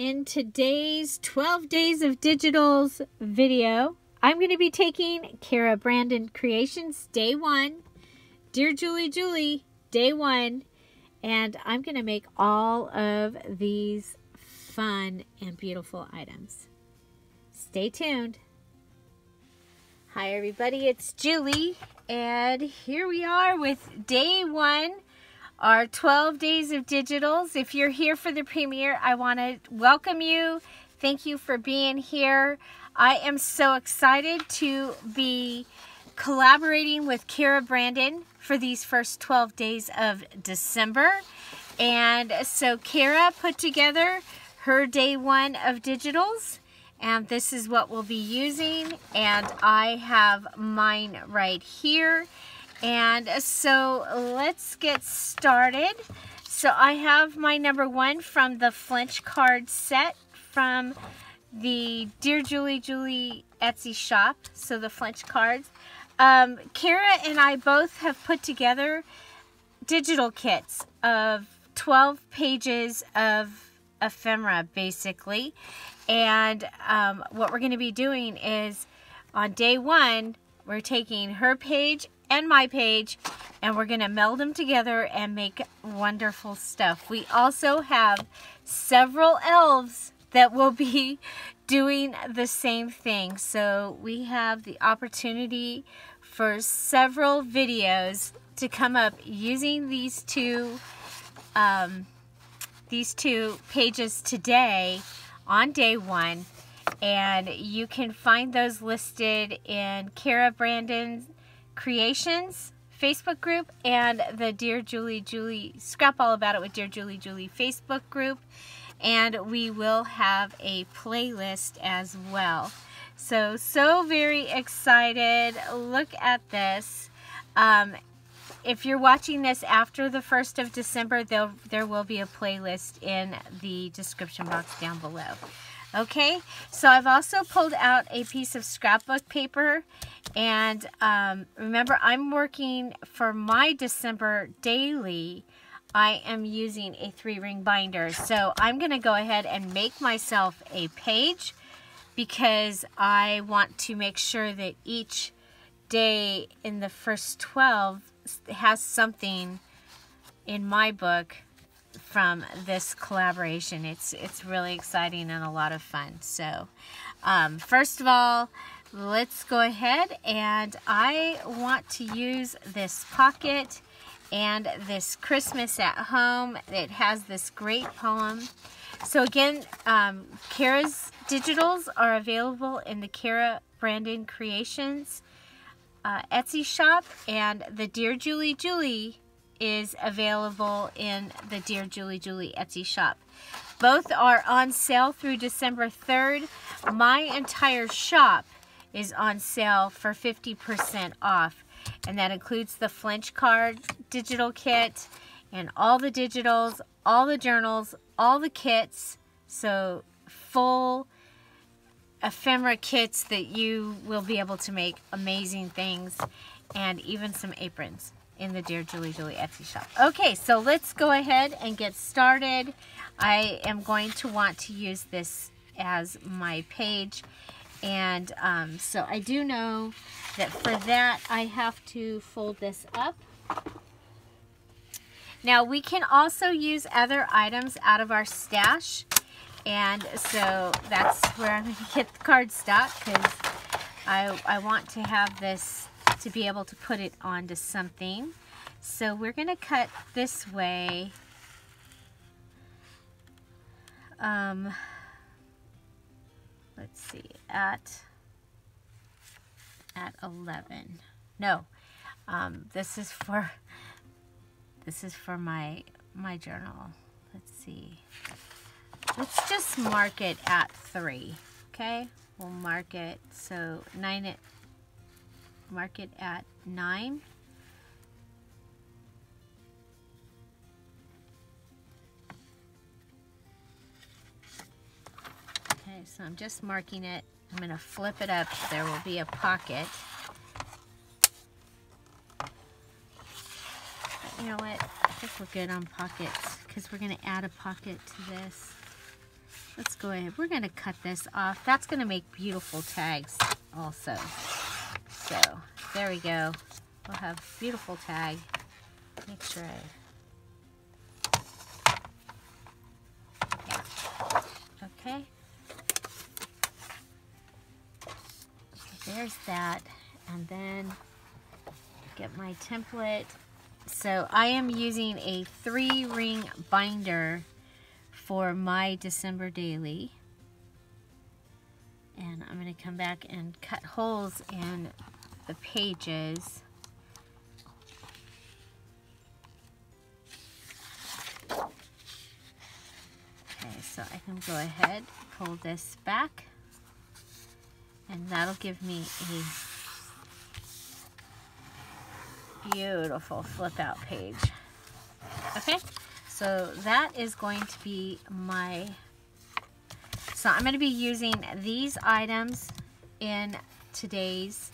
In today's 12 Days of Digitals video, I'm going to be taking Kara Brandon Creations Day 1, Dear Julie Julie Day 1, and I'm going to make all of these fun and beautiful items. Stay tuned. Hi everybody, it's Julie, and here we are with Day 1. Our 12 Days of Digitals. If you're here for the premiere, I want to welcome you. Thank you for being here. I am so excited to be collaborating with Kara Brandon for these first 12 days of December. And so Kara put together her Day 1 of Digitals, and this is what we'll be using. And I have mine right here. And so let's get started. So I have my number 1 from the Flinch card set from the Dear Julie Julie Etsy shop. So the Flinch cards. Kara and I both have put together digital kits of 12 pages of ephemera basically. And what we're going to be doing is on Day 1, we're taking her page and my page, and we're going to meld them together and make wonderful stuff. We also have several elves that will be doing the same thing. So we have the opportunity for several videos to come up using these two pages today on Day 1. And you can find those listed in Kara Brandon Creations Facebook group and the Dear Julie Julie Scrap All About It with Dear Julie Julie Facebook group. And we will have a playlist as well. So very excited. Look at this. If you're watching this after the 1st of December, there will be a playlist in the description box down below. Okay, so I've also pulled out a piece of scrapbook paper, and remember, I'm working for my December daily. I am using a 3-ring binder, so I'm going to go ahead and make myself a page because I want to make sure that each day in the first 12 has something in my book from this collaboration. It's really exciting and a lot of fun. So first of all, let's go ahead, and I want to use this pocket and this Christmas at Home. It has this great poem. So again, Kara's digitals are available in the Kara Brandon Creations Etsy shop, and the Dear Julie Julie is available in the Dear Julie Julie Etsy shop. Both are on sale through December 3rd. My entire shop is on sale for 50% off, and that includes the Flinch card digital kit and all the digitals, all the journals, all the kits. So full ephemera kits that you will be able to make amazing things, and even some aprons in the Dear Julie Julie Etsy shop. Okay, so let's go ahead and get started. I am going to want to use this as my page, and so I do know that for that I have to fold this up. Now we can also use other items out of our stash, and so that's where I'm going to get the cardstock, because I want to have this to be able to put it onto something. So we're going to cut this way. Let's see, at 11. No, this is for my journal. Let's see. Let's just mark it at 3. Okay, we'll mark it so mark it at 9. Okay, so I'm just marking it. I'm going to flip it up. There will be a pocket. But you know what? I think we're good on pockets, because we're going to add a pocket to this. let's go ahead. We're going to cut this off. That's going to make beautiful tags also. So there we go. We'll have beautiful tag. Make sure yeah. Okay. So there's that. And then get my template. So I am using a 3-ring binder for my December daily. And I'm going to come back and cut holes in the pages. Okay, so I can go ahead, pull this back, and that'll give me a beautiful flip out page. Okay, so that is going to be my, so I'm going to be using these items in today's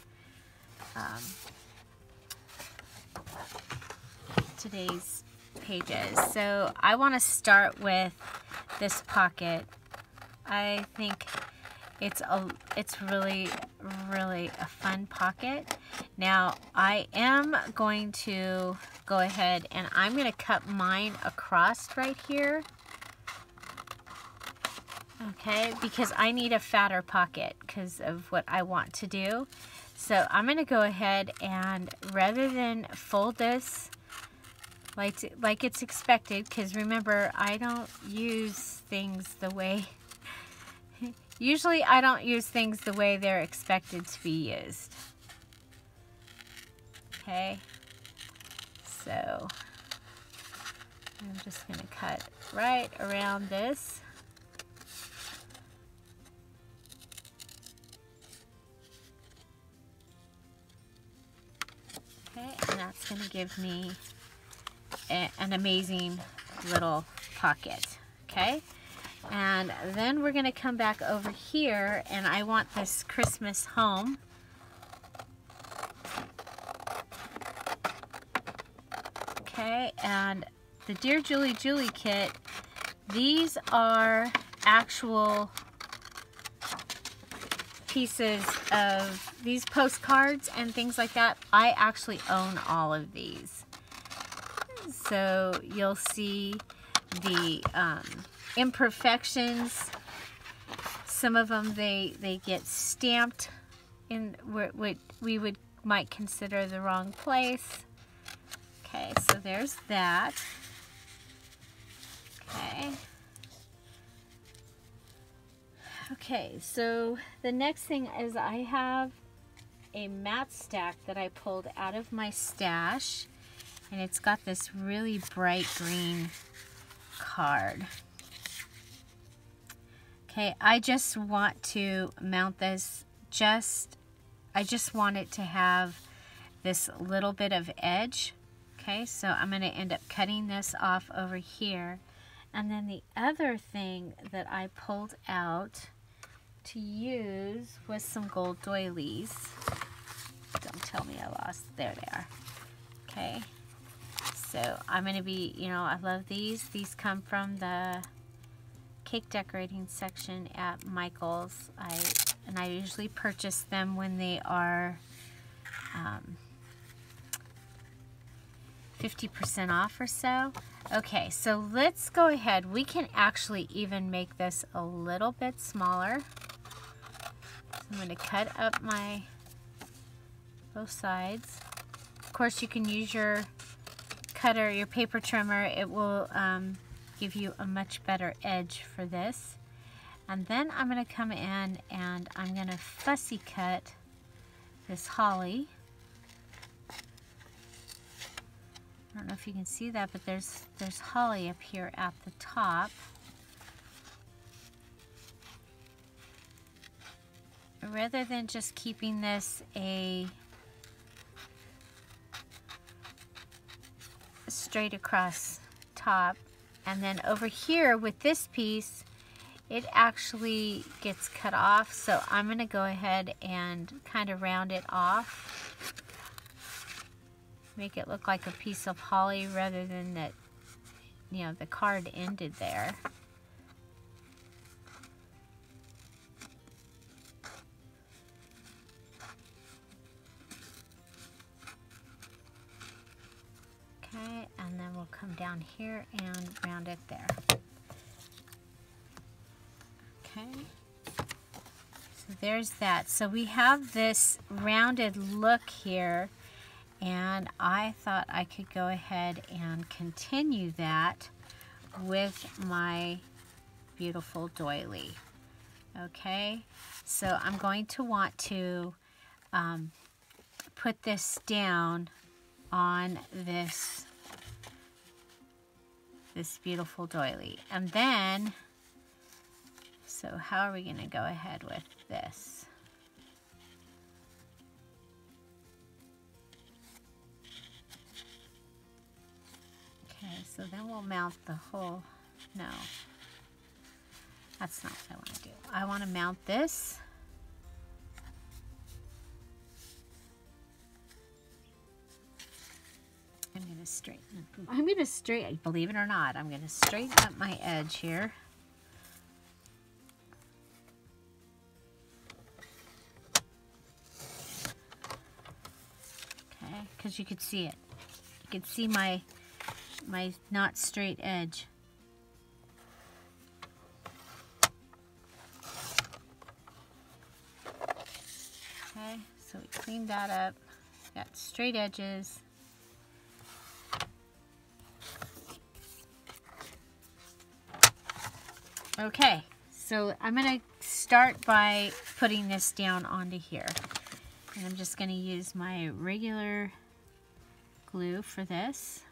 pages. So I want to start with this pocket. I think it's really a fun pocket. Now I am going to go ahead and I'm going to cut mine across right here. Okay, because I need a fatter pocket because of what I want to do. So I'm going to go ahead and rather than fold this like it's expected, because remember, I don't use things the way, usually I don't use things the way they're expected to be used. Okay, so I'm just going to cut right around this. Okay, and that's going to give me an amazing little pocket. Okay, and then we're going to come back over here, and I want this Christmas home. Okay, and the Dear Julie Julie kit, these are actual pieces of these postcards and things like that. I actually own all of these. So you'll see the imperfections. Some of them they get stamped in what we might consider the wrong place. Okay, so there's that. Okay. Okay, so the next thing is I have a mat stack that I pulled out of my stash, and it's got this really bright green card. Okay, I just want to mount this, I just want it to have this little bit of edge. Okay, so I'm going to end up cutting this off over here. And then the other thing that I pulled out to use was some gold doilies. Don't tell me I lost. There they are. Okay, so I'm going to be, you know, I love these. These come from the cake decorating section at Michael's. I usually purchase them when they are 50% off or so. Okay, so let's go ahead. We can actually even make this a little bit smaller. So I'm going to cut up my both sides. Of course, you can use your cutter, your paper trimmer. It will give you a much better edge for this. And then I'm going to come in and I'm going to fussy cut this holly. I don't know if you can see that, but there's holly up here at the top. Rather than just keeping this a straight across top, and then over here with this piece, it actually gets cut off, so I'm going to go ahead and kind of round it off. Make it look like a piece of holly rather than that, you know, the card ended there. come down here and round it there. Okay, so there's that. So we have this rounded look here, and I thought I could go ahead and continue that with my beautiful doily. Okay, so I'm going to want to put this down on this beautiful doily. And then, so how are we going to go ahead with this? Okay, so then we'll mount the whole, no, that's not what I want to do. I want to mount this. I'm going to straighten, believe it or not, I'm going to straighten up my edge here. Okay, because you could see it. You could see my not straight edge. Okay, so we cleaned that up. Got straight edges. Okay, so I'm going to start by putting this down onto here. And I'm just going to use my regular glue for this.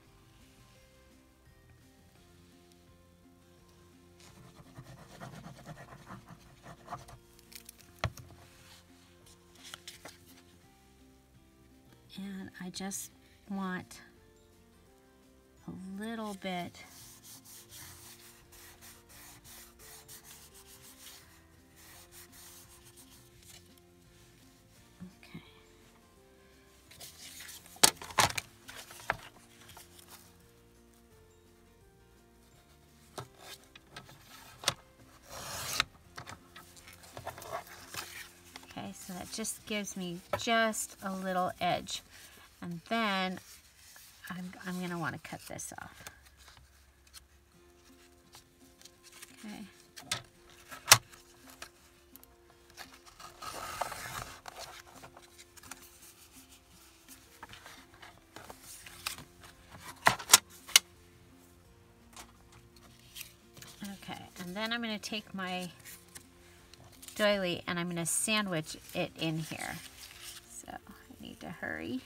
And I just want a little bit . So that just gives me just a little edge. And then I'm going to want to cut this off. Okay. Okay, and then I'm going to take my doily and I'm going to sandwich it in here. So I need to hurry.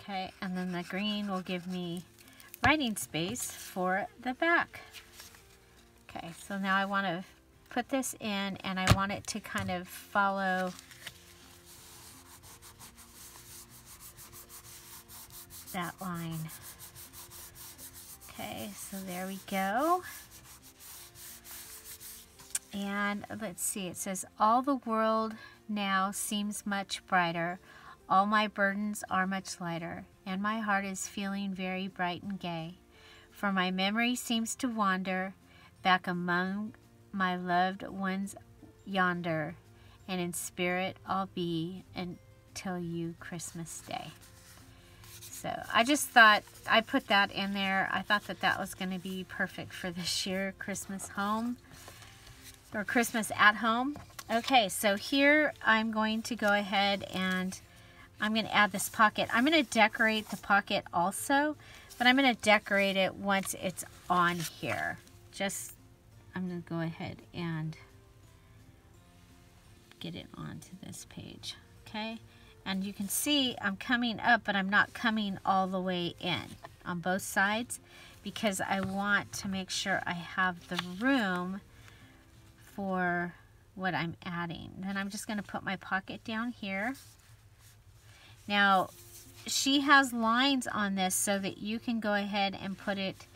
Okay, and then the green will give me writing space for the back. Okay, so now I want to put this in and I want it to kind of follow that line. Okay, so there we go. And let's see, it says, all the world now seems much brighter, all my burdens are much lighter, and my heart is feeling very bright and gay. For my memory seems to wander back among my loved ones yonder, and in spirit I'll be until you Christmas Day. So I just thought I put that in there. I thought that that was going to be perfect for this year Christmas home or Christmas at home. Okay, so here I'm going to go ahead and I'm going to add this pocket. I'm going to decorate the pocket also, but I'm going to decorate it once it's on here. I'm going to go ahead and get it onto this page. Okay. And you can see I'm coming up, but I'm not coming all the way in on both sides because I want to make sure I have the room for what I'm adding. Then I'm just going to put my pocket down here. Now, she has lines on this so that you can go ahead and put it,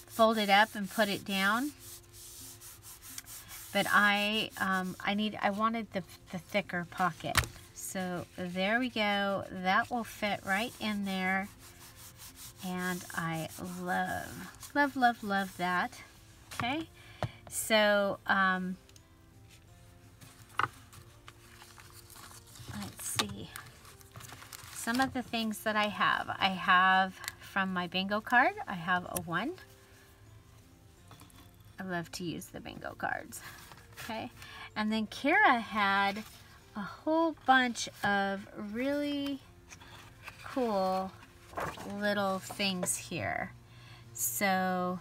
fold it up and put it down. But I wanted the thicker pocket. So there we go. That will fit right in there. And I love, love, love, love that. Okay. So, let's see. Some of the things that I have from my bingo card, I have a 1. I love to use the bingo cards. Okay, and then Kara had a whole bunch of really cool little things here. So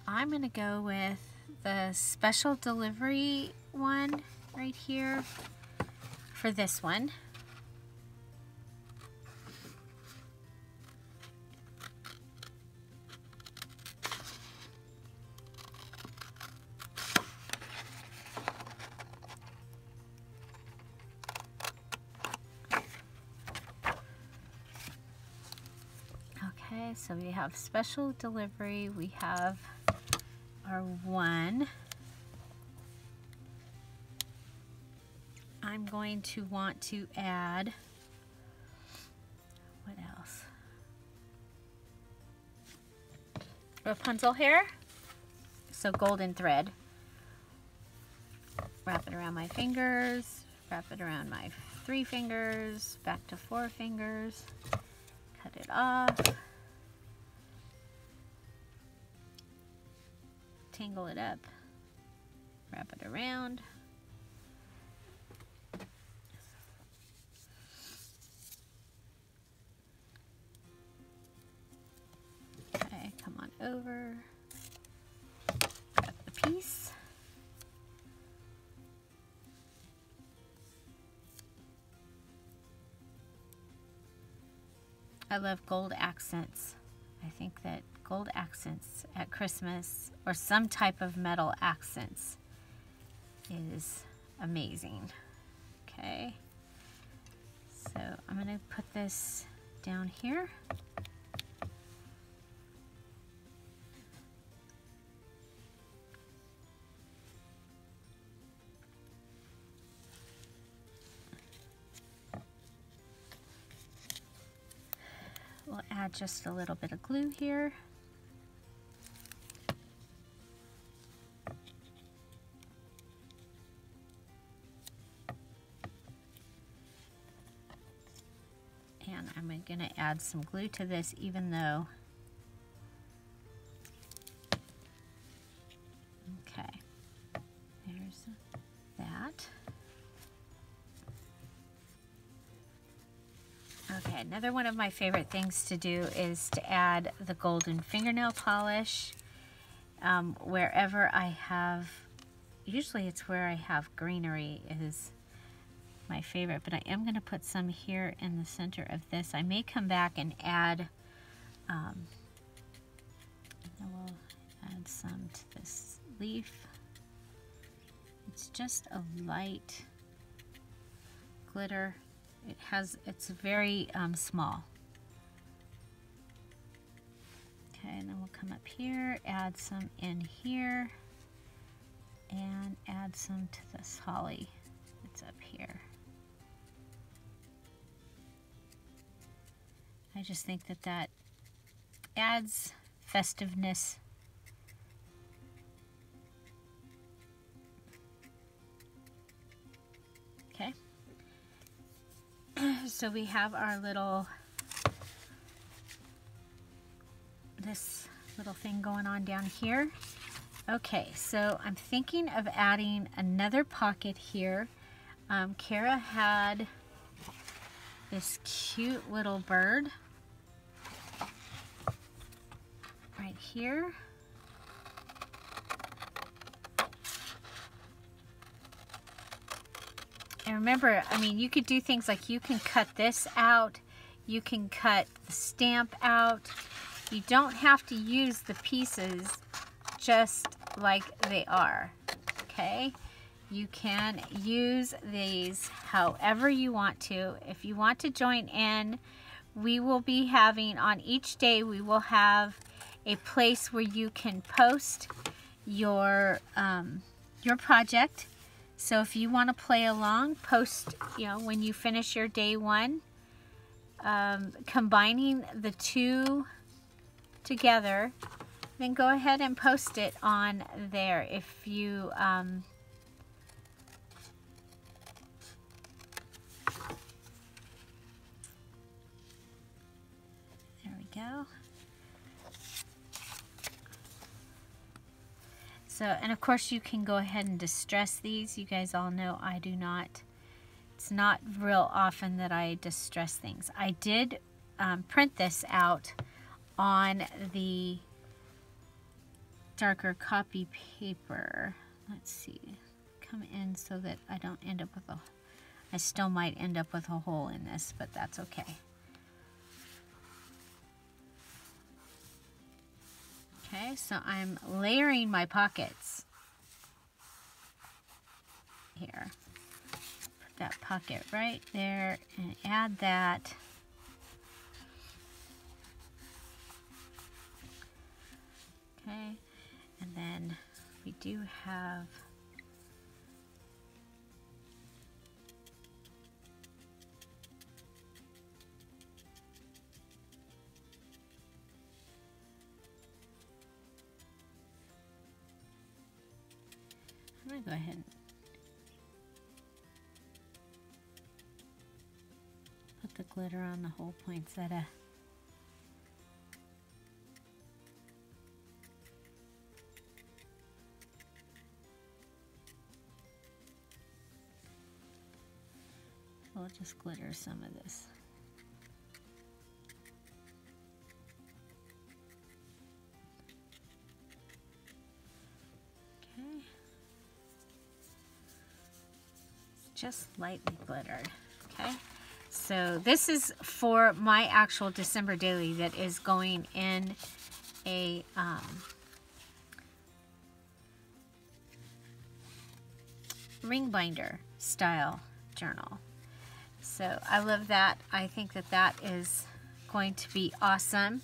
I'm gonna go with the special delivery one right here for this one. Okay, so we have special delivery, we have our 1. I'm going to want to add, what else? Rapunzel hair, so golden thread. Wrap it around my fingers, wrap it around my 3 fingers, back to 4 fingers, cut it off. Tangle it up, wrap it around. Okay, come on over, grab the piece. I love gold accents. I think that gold accents at Christmas, or some type of metal accents, is amazing. Okay, so I'm going to put this down here. We'll add just a little bit of glue here. And I'm going to add some glue to this, even though, okay, there's that. Okay, another one of my favorite things to do is to add the golden fingernail polish wherever I have, usually it's where I have greenery is my favorite, but I am going to put some here in the center of this. I may come back and add, I will add some to this leaf. It's just a light glitter. It's very small. Okay, and then we'll come up here, add some in here, and add some to this holly that's up here. I just think that that adds festiveness. Okay. So we have our this little thing going on down here. Okay, so I'm thinking of adding another pocket here. Kara had this cute little bird right here. And remember, I mean, you could do things like you can cut this out, you can cut the stamp out. You don't have to use the pieces just like they are, okay? You can use these however you want to. If you want to join in, we will be having, on each day, we will have a place where you can post your project. So if you want to play along, post, you know, when you finish your day 1, combining the two together, then go ahead and post it on there. If you there we go. So, and of course you can go ahead and distress these. You guys all know I do not. It's not real often that I distress things. I did print this out on the darker copy paper. Let's see. Come in so that I don't end up with a... I still might end up with a hole in this, but that's okay. Okay, so I'm layering my pockets here. Put that pocket right there and add that. Okay, and then we do have I'm going to go ahead and put the glitter on the whole poinsettia. We'll just glitter some of this. Okay. Just lightly glittered. Okay. So this is for my actual December daily that is going in a ring binder style journal. So I love that. I think that that is going to be awesome.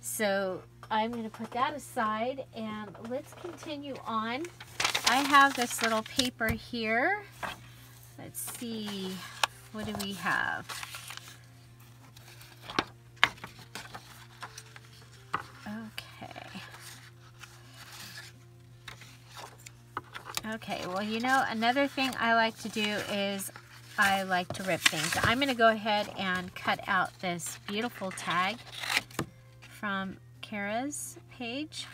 So I'm going to put that aside and let's continue on. I have this little paper here. Let's see, what do we have? Okay, well, you know, another thing I like to do is I like to rip things. I'm going to go ahead and cut out this beautiful tag from Kara's page.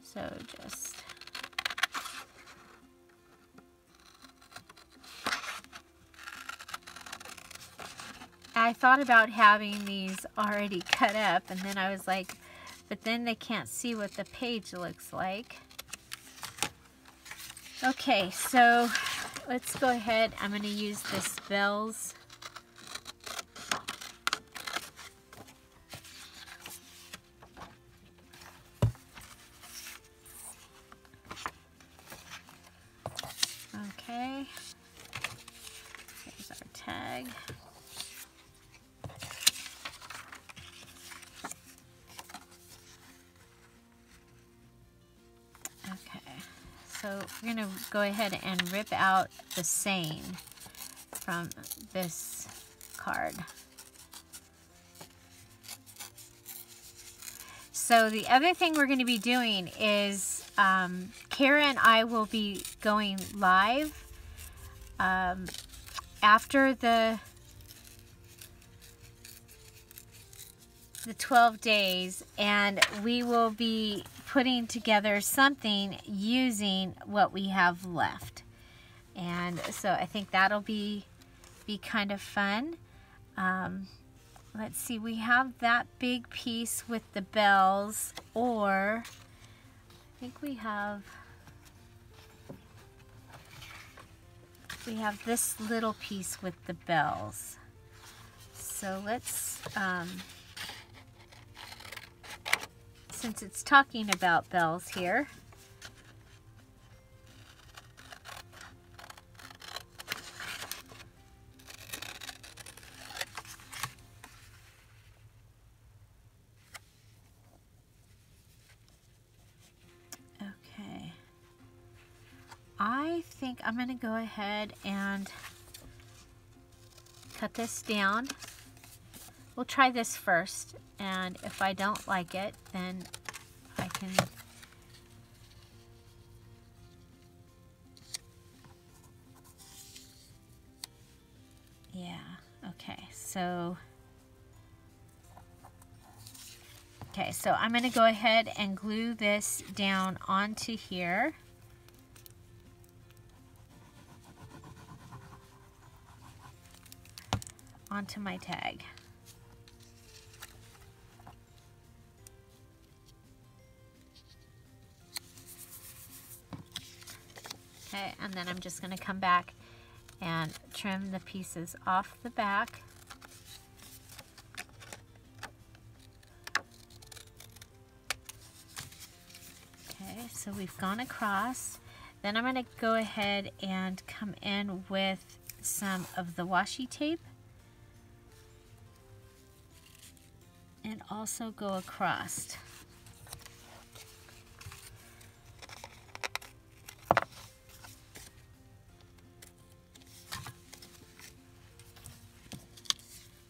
So just I thought about having these already cut up, and then I was like, but then they can't see what the page looks like. Okay, so let's go ahead. I'm going to use this Bells . Okay, here's our tag. Okay, so we're going to go ahead and rip out the saying from this card. So the other thing we're going to be doing is Kara and I will be going live after the 12 days, and we will be putting together something using what we have left. And so I think that'll be kind of fun. Let's see, we have that big piece with the bells, or I think we have this little piece with the bells. So let's, since it's talking about bells here, I think I'm going to go ahead and cut this down. We'll try this first, and if I don't like it, then I can okay, so I'm going to go ahead and glue this down onto here. Onto my tag. Okay, and then I'm just going to come back and trim the pieces off the back. Okay, so we've gone across. Then I'm going to go ahead and come in with some of the washi tape and also go across.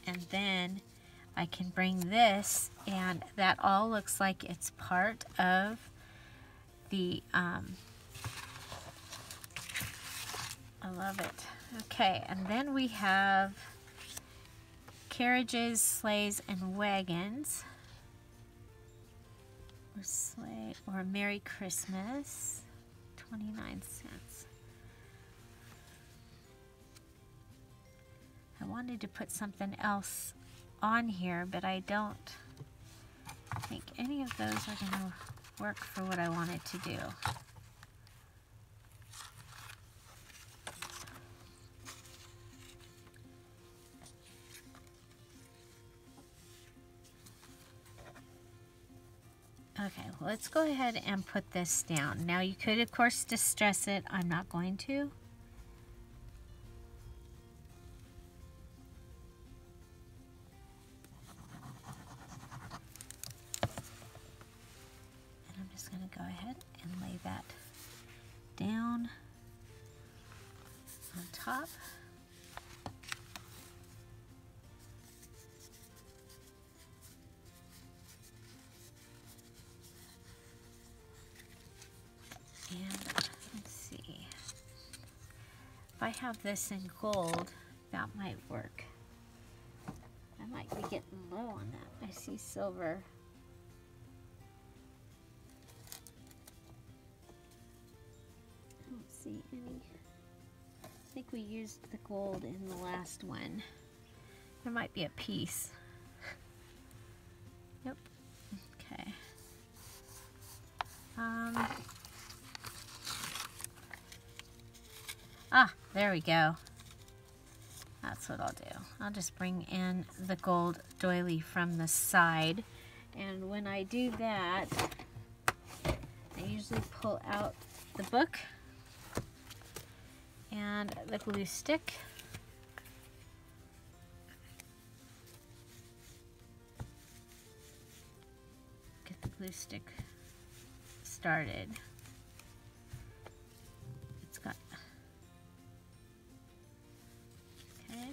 And then I can bring this, and that all looks like it's part of the, I love it. Okay, and then we have carriages, sleighs, and wagons. Or sleigh, or Merry Christmas, 29 cents. I wanted to put something else on here, but I don't think any of those are going to work for what I wanted to do. Okay, well, let's go ahead and put this down. Now you could, of course, distress it. I'm not going to. Go ahead and lay that down on top. And let's see. If I have this in gold, that might work. I might be getting low on that. I see silver. See any. I think we used the gold in the last one. There might be a piece. Yep. Okay. There we go. That's what I'll do. I'll just bring in the gold doily from the side, and when I do that, I usually pull out the book and the glue stick. Get the glue stick started. It's got, okay.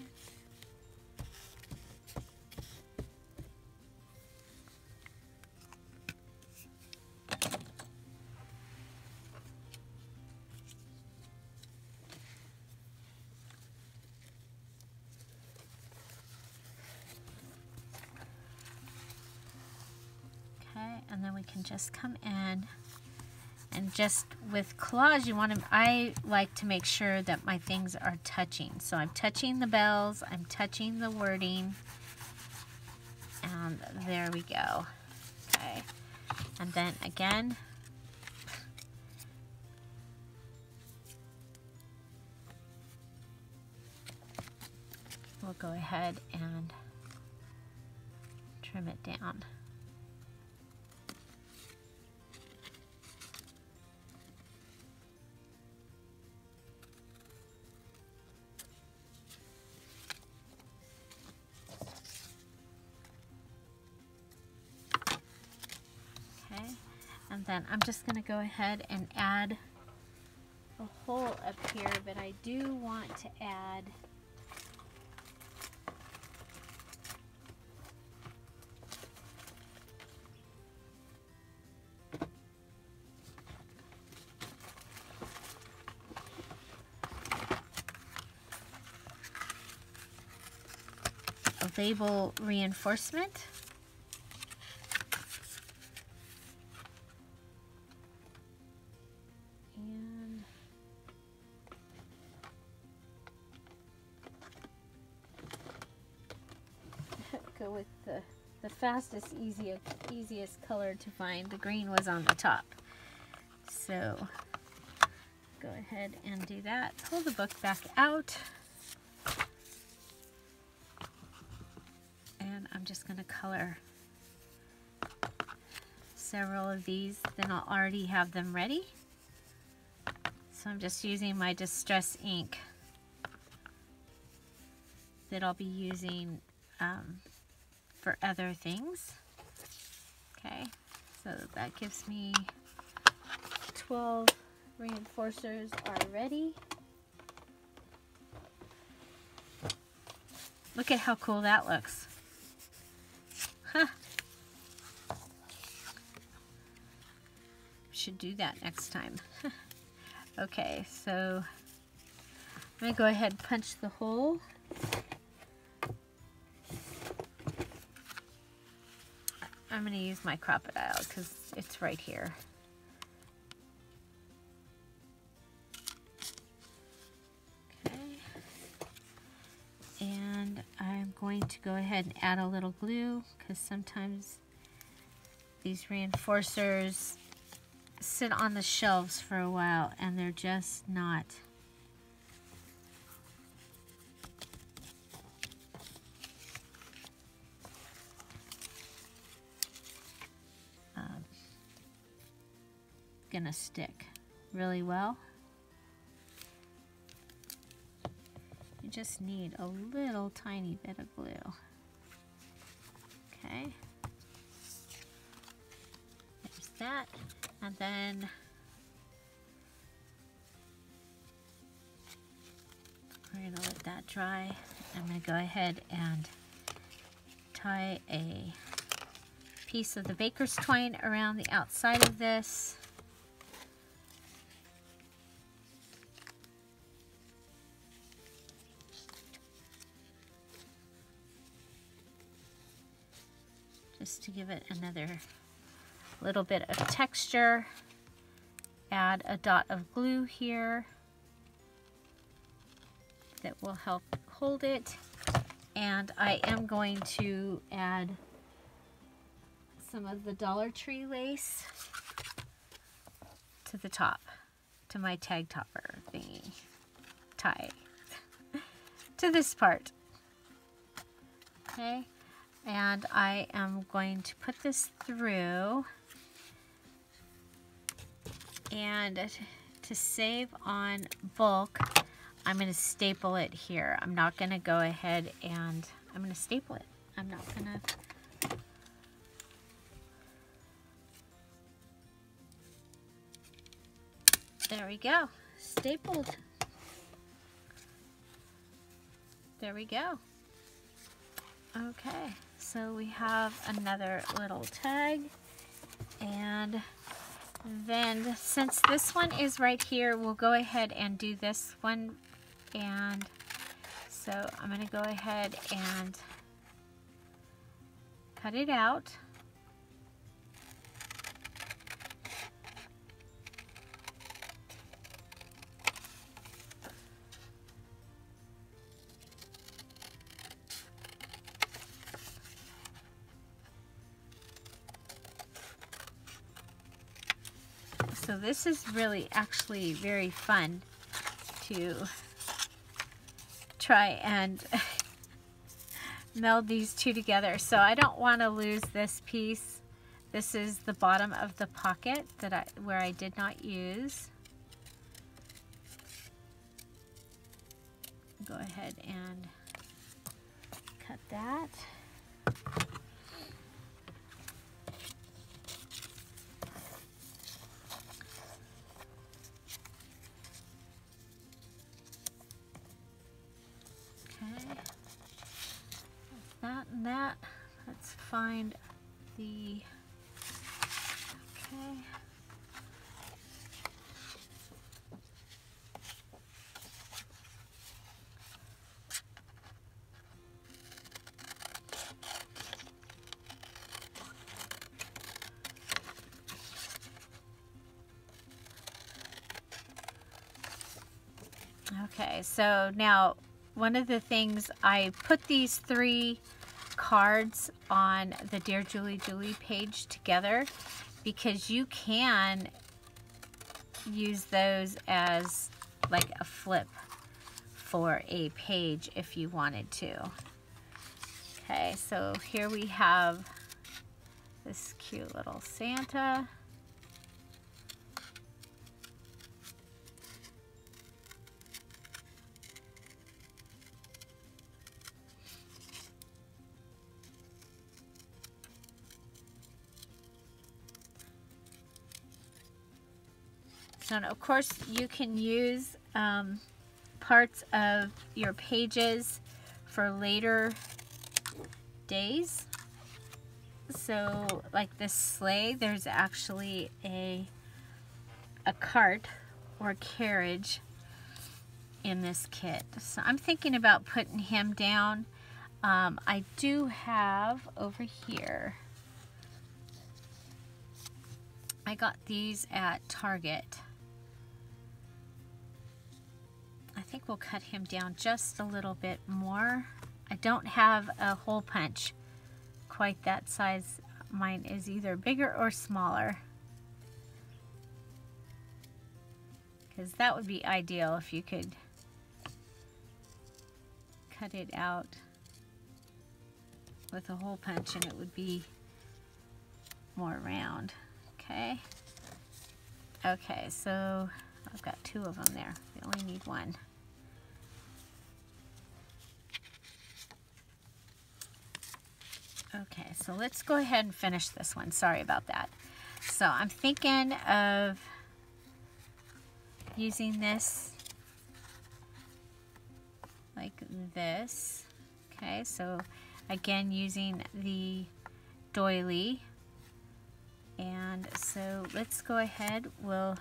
And then we can just come in, and just with collage, you want to, I like to make sure that my things are touching. So I'm touching the bells, I'm touching the wording, and there we go. Okay, and then again, we'll go ahead and trim it down. And then I'm just going to go ahead and add a hole up here, but I do want to add a label reinforcement. And go with the fastest, easiest color to find. The green was on the top. So go ahead and do that. Pull the book back out. And I'm just going to color several of these. Then I'll already have them ready. So I'm just using my Distress ink that I'll be using for other things. Okay, so that gives me 12 reinforcers already. Look at how cool that looks. Huh. Should do that next time. Okay, so I'm going to go ahead and punch the hole. I'm going to use my Crop-A-Dile because it's right here. Okay. And I'm going to go ahead and add a little glue because sometimes these reinforcers sit on the shelves for a while and they're just not gonna stick really well. You just need a little tiny bit of glue. Okay, there's that. And then we're going to let that dry. I'm going to go ahead and tie a piece of the baker's twine around the outside of this. Just to give it another little bit of texture. Add a dot of glue here that will help hold it, and I am going to add some of the Dollar Tree lace to the top, to my tag topper thingy, tie to this part. Okay, and I am going to put this through. And to save on bulk, I'm going to staple it here. I'm not going to go ahead and I'm going to staple it. I'm not going to. There we go. Stapled. There we go. Okay, so we have another little tag, and then since this one is right here, we'll go ahead and do this one. And so I'm going to go ahead and cut it out. So this is really actually very fun to try and meld these two together. So I don't want to lose this piece. This is the bottom of the pocket that where I did not use. Go ahead and cut that. Okay. That and that. Let's find the, okay. Okay, so now one of the things, I put these 3 cards on the Dear Julie Julie page together because you can use those as like a flip for a page if you wanted to. Okay, so here we have this cute little Santa. So of course you can use parts of your pages for later days. So like this sleigh, there's actually a cart or carriage in this kit. So I'm thinking about putting him down. I do have over here, I got these at Target. I think we'll cut him down just a little bit more. I don't have a hole punch quite that size. Mine is either bigger or smaller, because that would be ideal if you could cut it out with a hole punch and it would be more round. Okay. Okay, so I've got 2 of them there. We only need 1. Okay, so let's go ahead and finish this one. Sorry about that. So I'm thinking of using this like this. Okay, so again using the doily. And so let's go ahead, we'll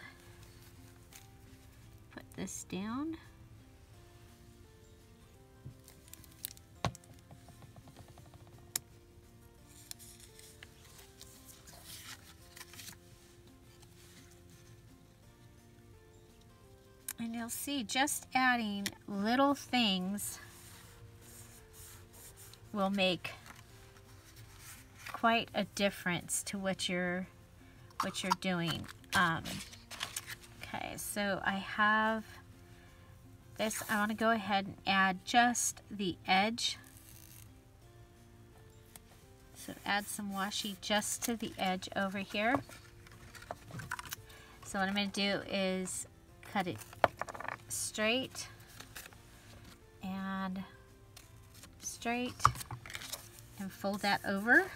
put this down. And you'll see just adding little things will make quite a difference to what you're doing. Okay, so I have this. I want to go ahead and add just the edge. So add some washi just to the edge over here. So what I'm going to do is cut it straight and straight and fold that over.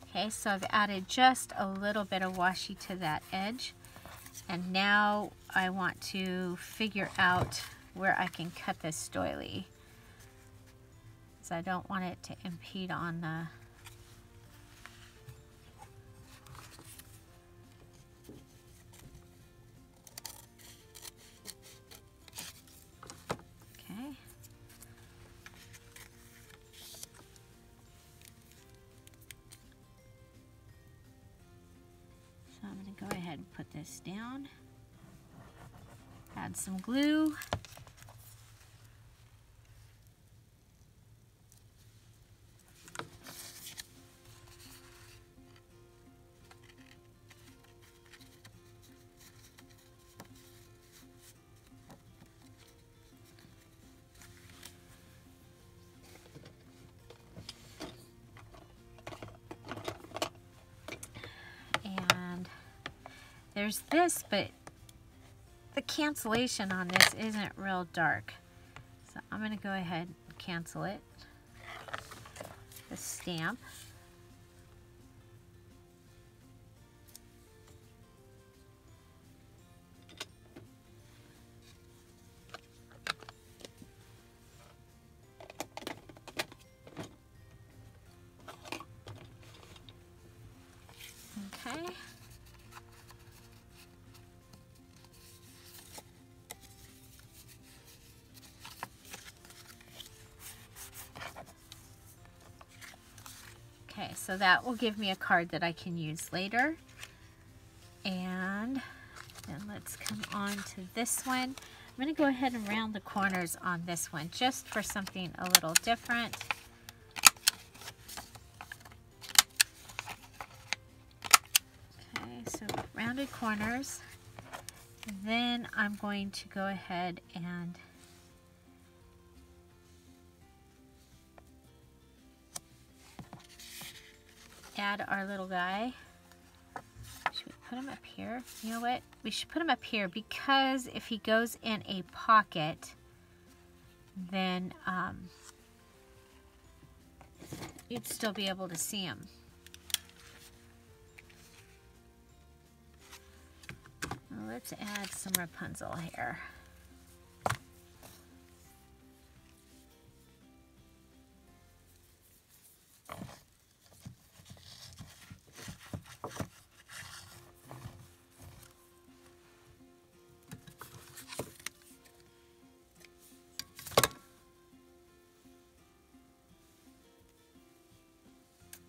Okay, so I've added just a little bit of washi to that edge, and now I want to figure out where I can cut this doily, so I don't want it to impede on the go ahead and put this down. Add some glue. There's this, but the cancellation on this isn't real dark. So I'm going to go ahead and cancel it. The stamp. so that will give me a card that I can use later. And then let's come on to this one. I'm going to go ahead and round the corners on this one just for something a little different. Okay, so rounded corners. Then I'm going to go ahead and add our little guy. Should we put him up here? You know what? We should put him up here because if he goes in a pocket, then you'd still be able to see him. Well, let's add some Rapunzel here.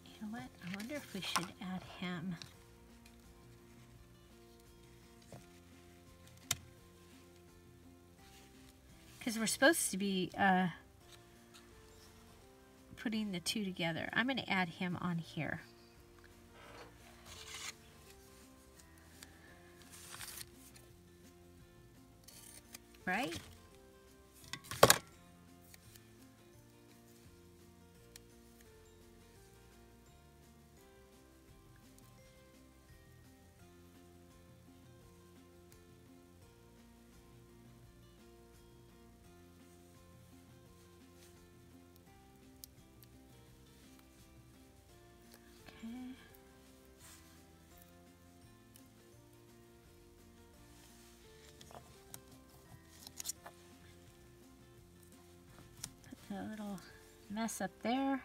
You know what? I wonder if we should add him. Because we're supposed to be putting the two together. I'm going to add him on here. Right? A little mess up there.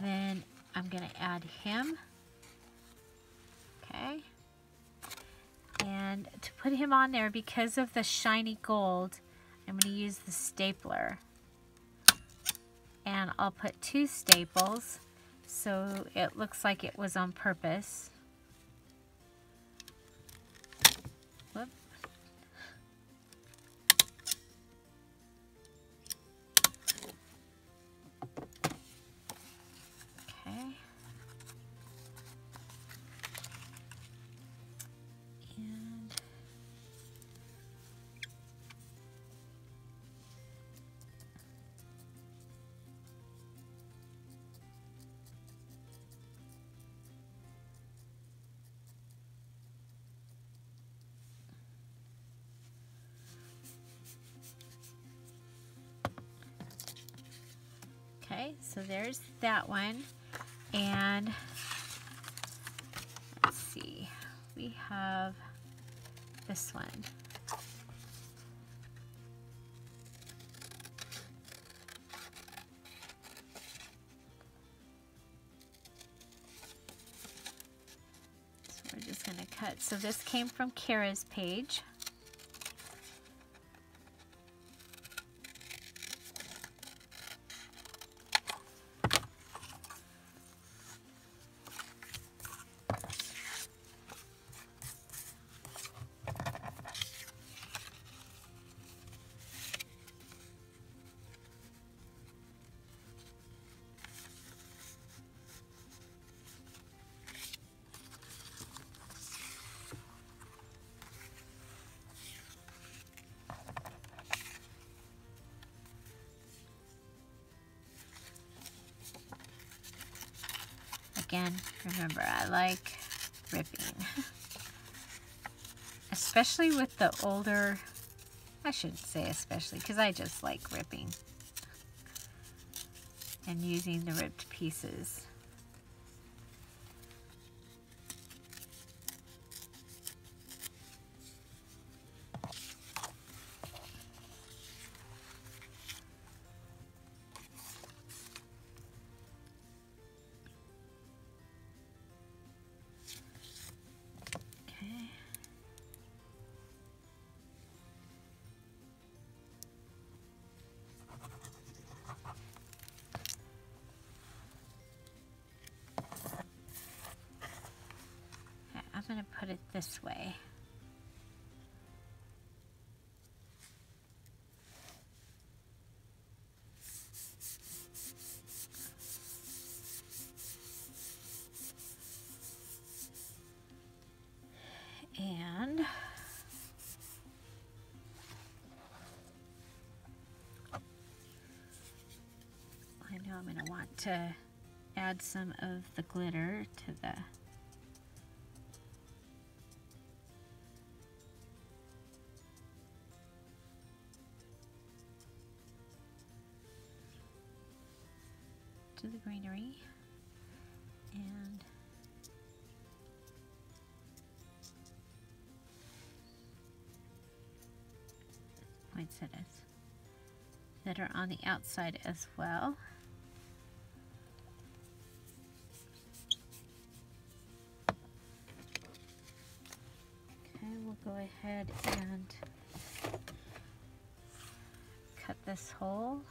Then I'm going to add him. Okay. And to put him on there, because of the shiny gold, I'm going to use the stapler. And I'll put 2 staples so it looks like it was on purpose. Whoop. Okay. And okay, so there's that one. And let's see, we have this one. So we're just going to cut. So this came from Kara's page. Again, remember, I like ripping. Especially with the older, I shouldn't say especially, because I just like ripping. And using the ripped pieces. gonna put it this way. And I know I'm going to want to add some of the glitter to the greenery. And poinsettias that are on the outside as well. Okay, we'll go ahead and cut this hole.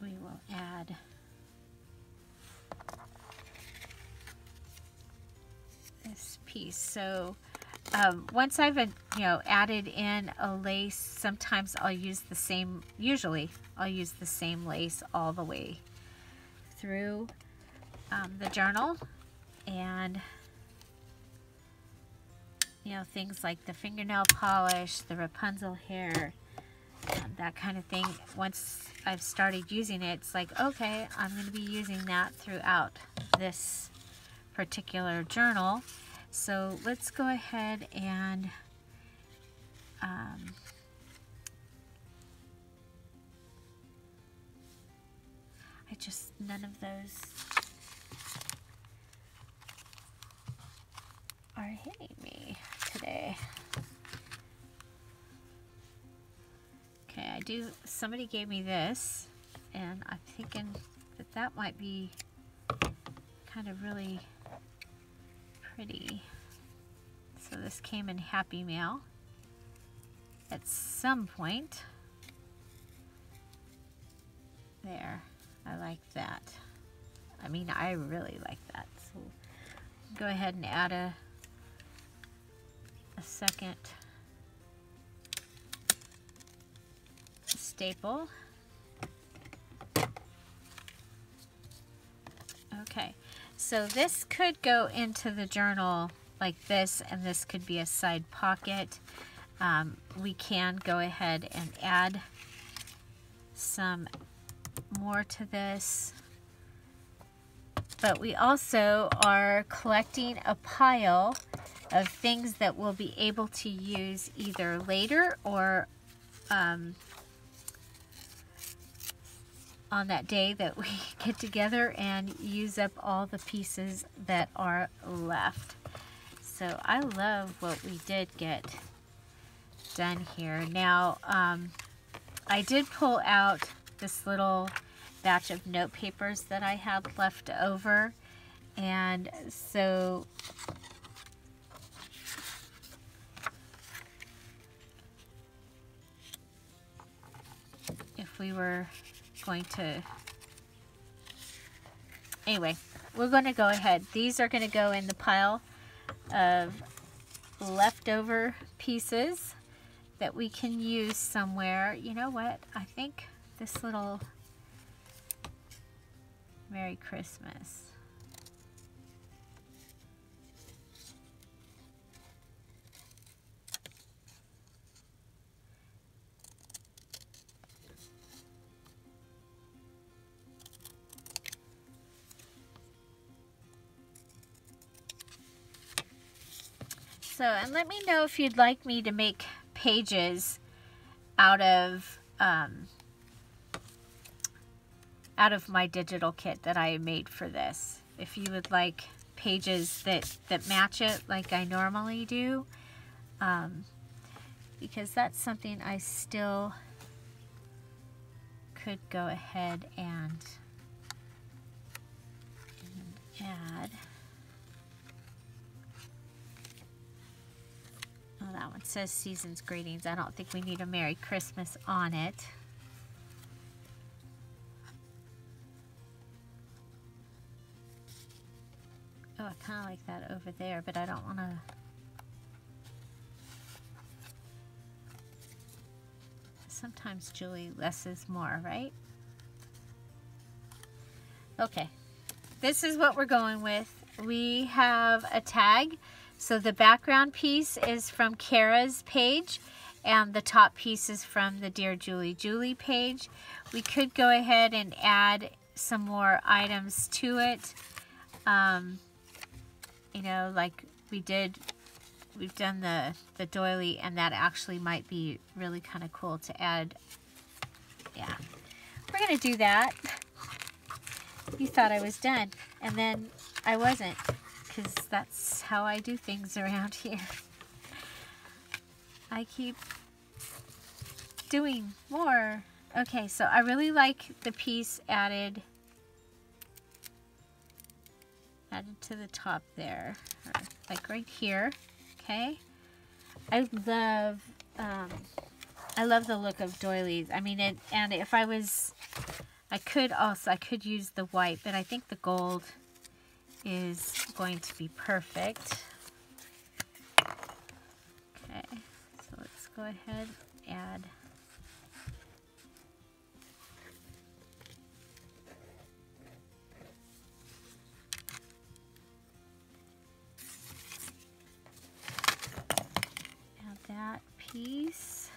We will add this piece. So once I've added in a lace, sometimes I'll use the same, usually I'll use the same lace all the way through the journal, and things like the fingernail polish, the Rapunzel hair, that kind of thing. Once I've started using it, it's like, okay, I'm going to be using that throughout this particular journal. So let's go ahead and none of those are hitting me today. Okay, somebody gave me this, and I'm thinking that might be kind of really pretty. So this came in Happy Mail at some point. There, I like that. I mean, I really like that. So go ahead and add a second staple. Okay, so this could go into the journal like this, and this could be a side pocket. We can go ahead and add some more to this, but we also are collecting a pile of things that we'll be able to use either later or on that day that we get together and use up all the pieces that are left. So I love what we did get done here. Now, I did pull out this little batch of note papers that I had left over, and so if we were going to, anyway, we're going to go ahead. These are going to go in the pile of leftover pieces that we can use somewhere. You know what? I think this little Merry Christmas. So, and let me know if you'd like me to make pages out of my digital kit that I made for this. If you would like pages that match it like I normally do, because that's something I still could go ahead and add Oh, that one says Season's Greetings. I don't think we need a Merry Christmas on it. Oh, I kind of like that over there, but I don't want to... Sometimes, Julie, less is more, right? Okay. This is what we're going with. We have a tag. So the background piece is from Kara's page, and the top piece is from the Dear Julie page. We could go ahead and add some more items to it. You know, like we've done the doily, and that actually might be really kind of cool to add. Yeah, we're gonna do that. You thought I was done, and then I wasn't, because that's how I do things around here. I keep doing more. Okay, so I really like the piece added to the top there, or like right here. Okay, I love the look of doilies. I mean, and if I was, I could use the white, but I think the gold is going to be perfect. Okay, so let's go ahead and add that piece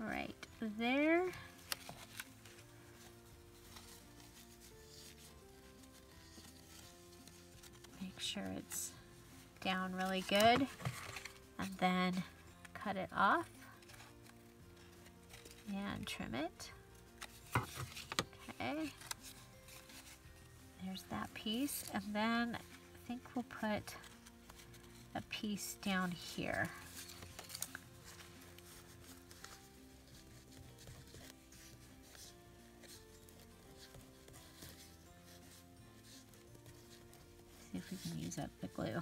right there. Make sure it's down really good, and then cut it off and trim it. Okay, there's that piece, and then I think we'll put a piece down here. See if we can use up the glue.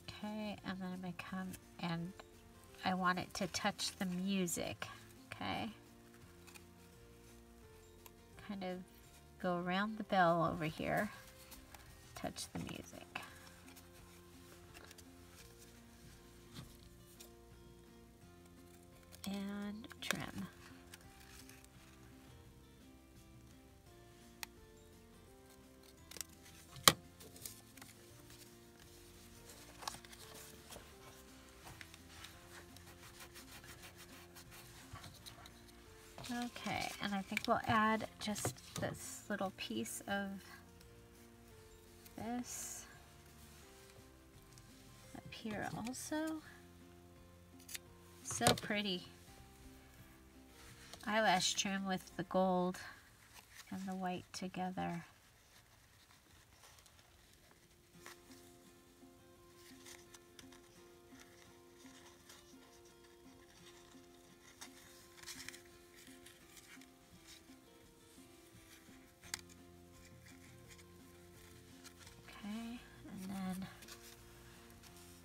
Okay, and then I'm going to come and I want it to touch the music. Okay. Kind of go around the bell over here. Touch the music. And trim. Okay, and I think we'll add just this little piece of this up here also. So pretty. Eyelash trim with the gold and the white together.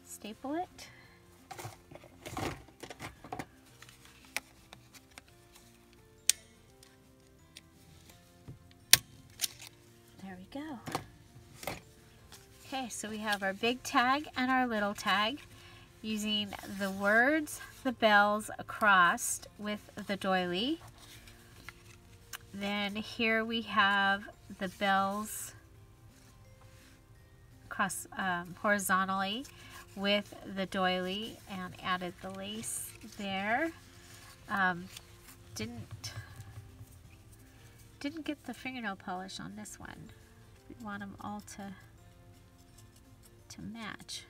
Staple it. There we go. Okay, so we have our big tag and our little tag using the words, the bells across with the doily. Then here we have the bells across horizontally with the doily, and added the lace there. Didn't get the fingernail polish on this one. We want them all to match.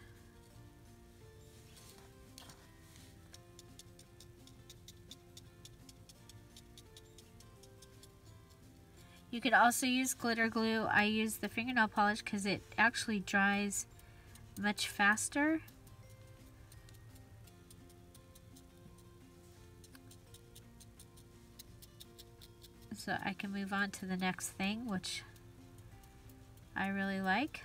You could also use glitter glue. I use the fingernail polish because it actually dries much faster. So I can move on to the next thing, which I really like.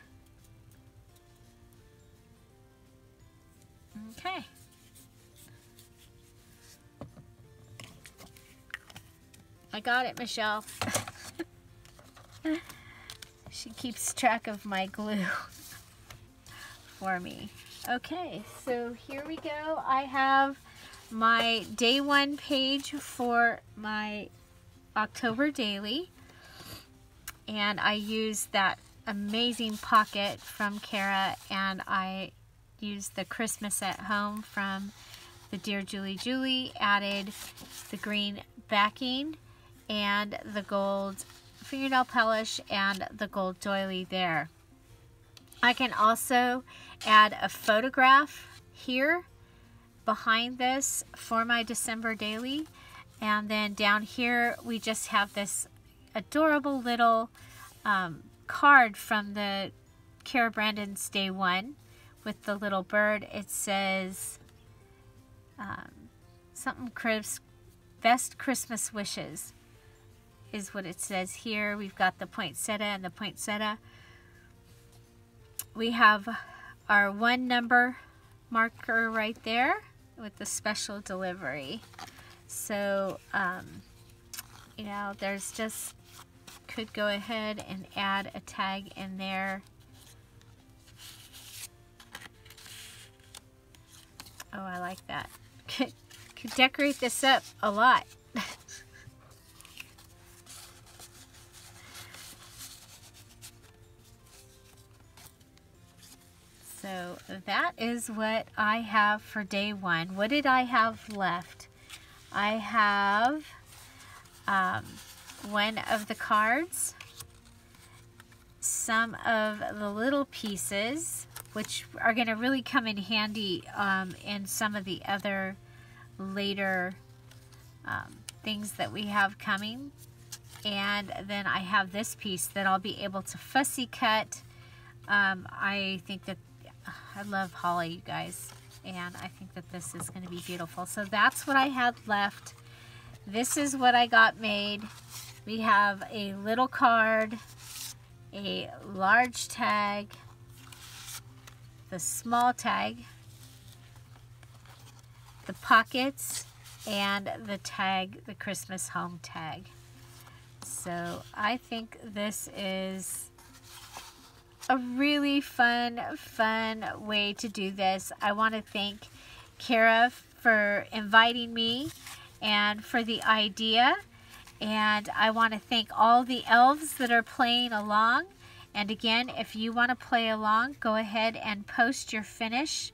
I got it, Michelle. She keeps track of my glue for me. Okay, so here we go. I have my day one page for my October daily, and I used that amazing pocket from Kara, and I used the Christmas at Home from the Dear Julie Julie, added the green backing and the gold fingernail polish and the gold doily there. I can also add a photograph here behind this for my December daily, and then down here we just have this adorable little card from the Kara Brandon's Day One with the little bird. It says something crisp, best Christmas wishes is what it says here. We've got the poinsettia and the poinsettia. We have our 1 number marker right there with the special delivery. So, you know, there's just, could go ahead and add a tag in there. Oh, I like that. Could decorate this up a lot. So that is what I have for day one. What did I have left? I have one of the cards, some of the little pieces, which are going to really come in handy in some of the other later things that we have coming. And then I have this piece that I'll be able to fussy cut. I think that I love holly, you guys, and I think that this is going to be beautiful. So that's what I had left. This is what I got made. We have a little card, a large tag, the small tag, the pockets, and the tag, the Christmas home tag. So I think this is a really fun way to do this. I want to thank Kara for inviting me and for the idea. And I want to thank all the elves that are playing along. And again, if you want to play along, go ahead and post your finish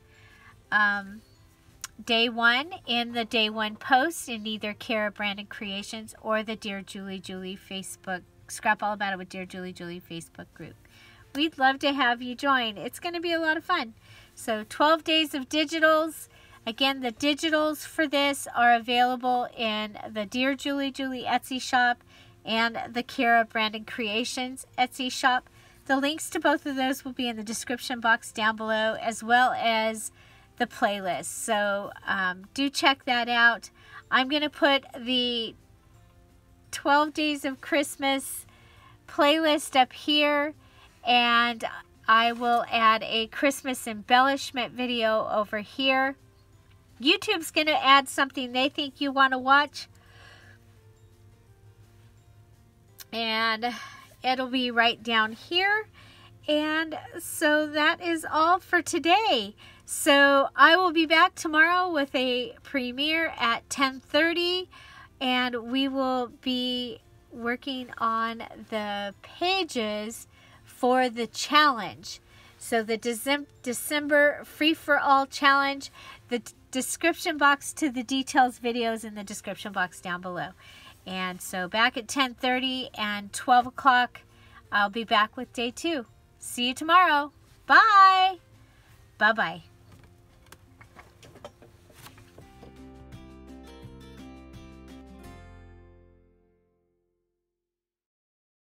day one in the day one post in either Kara Brandon Creations or the Dear Julie Julie Facebook, Scrap All About It with Dear Julie Julie Facebook group. We'd love to have you join. It's going to be a lot of fun. So 12 days of digitals. Again, the digitals for this are available in the Dear Julie Julie Etsy shop and the Kara Brandon Creations Etsy shop. The links to both of those will be in the description box down below, as well as the playlist. So do check that out. I'm going to put the 12 Days of Christmas playlist up here, and I will add a Christmas embellishment video over here. YouTube's going to add something they think you want to watch, and it'll be right down here. And so that is all for today. So I will be back tomorrow with a premiere at 10:30, and we will be working on the pages for the challenge. So the December free-for-all challenge, the description box to the details videos in the description box down below. And so back at 10:30 and 12 o'clock, I'll be back with day 2. See you tomorrow. Bye. Bye-bye.